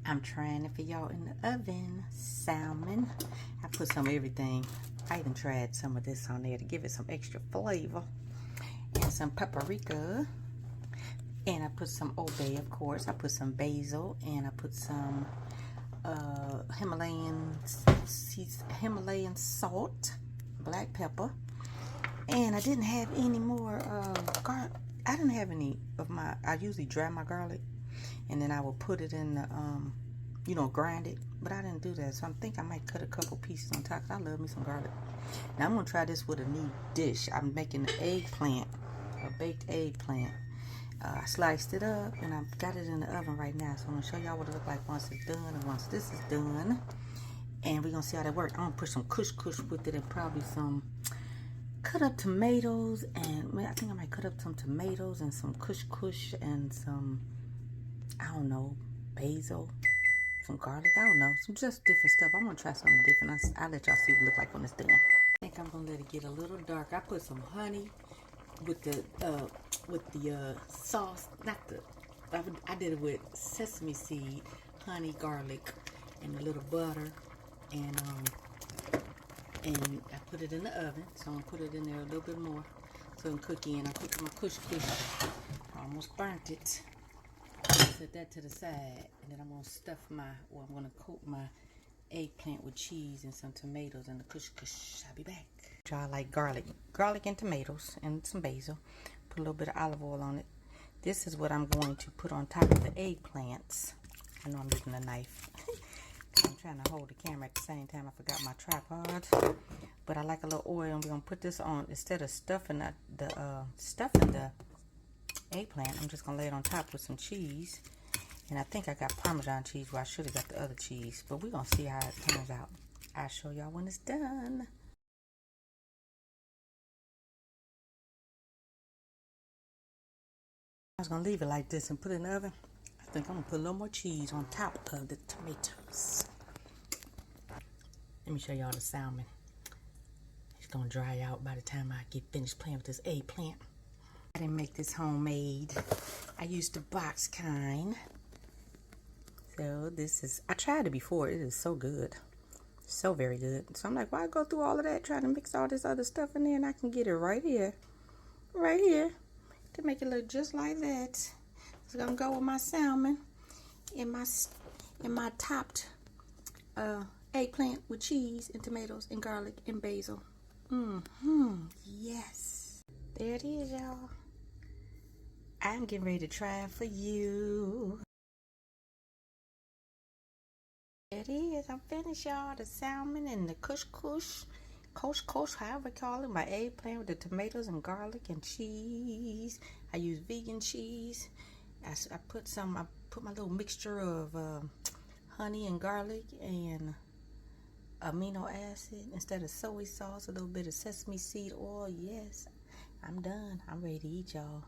I'm trying it for y'all in the oven. Salmon. I put some of everything. I even tried some of this on there to give it some extra flavor. And some paprika. And I put some Old Bay, of course. I put some basil. And I put some Himalayan salt. Black pepper. And I didn't have any more garlic. I didn't have any of my, I usually dry my garlic. And then I will put it in the, you know, grind it. But I didn't do that. So I think I might cut a couple pieces on top. I love me some garlic. Now I'm going to try this with a new dish. I'm making an eggplant. A baked eggplant. I sliced it up and I've got it in the oven right now. So I'm going to show y'all what it looks like once it's done and once this is done. And we're going to see how that works. I'm going to put some couscous with it and probably some cut up tomatoes. And I think I might cut up some tomatoes and some couscous and some, I don't know, basil, some garlic. I don't know, some just different stuff. I'm going to try something different. I'll let y'all see what it looks like when it's done. I think I'm going to let it get a little dark. I put some honey with the sauce, not the, I did it with sesame seed, honey, garlic, and a little butter, and I put it in the oven, so I'm gonna put it in there a little bit more so it can cook in. I cooked my couscous, I almost burnt it. Set that to the side, and then I'm gonna stuff I'm gonna coat my eggplant with cheese and some tomatoes and the couscous. I'll be back. I like garlic and tomatoes and some basil. Put a little bit of olive oil on it. This is what I'm going to put on top of the eggplants. I know I'm using a knife. I'm trying to hold the camera at the same time. I forgot my tripod. But I like a little oil, and we're gonna put this on instead of stuffing the eggplant. I'm just gonna lay it on top with some cheese. And I think I got Parmesan cheese where I should have got the other cheese. But we're gonna see how it turns out. I'll show y'all when it's done. I was gonna leave it like this and put it in the oven. I think I'm gonna put a little more cheese on top of the tomatoes. Let me show y'all the salmon. It's gonna dry out by the time I get finished playing with this eggplant. I didn't make this homemade. I used the box kind. So this is, I tried it before. It is so good. So very good. So I'm like, why go through all of that trying to mix all this other stuff in there, and I can get it right here. Right here. To make it look just like that. It's gonna go with my salmon and my topped eggplant with cheese and tomatoes and garlic and basil. Yes. There it is, y'all. I'm getting ready to try it for you. There it is. I'm finished, y'all. The salmon and the couscous, however you call it. My eggplant with the tomatoes and garlic and cheese. I use vegan cheese. I put my little mixture of honey and garlic and amino acid instead of soy sauce. A little bit of sesame seed oil. Yes, I'm done. I'm ready to eat, y'all.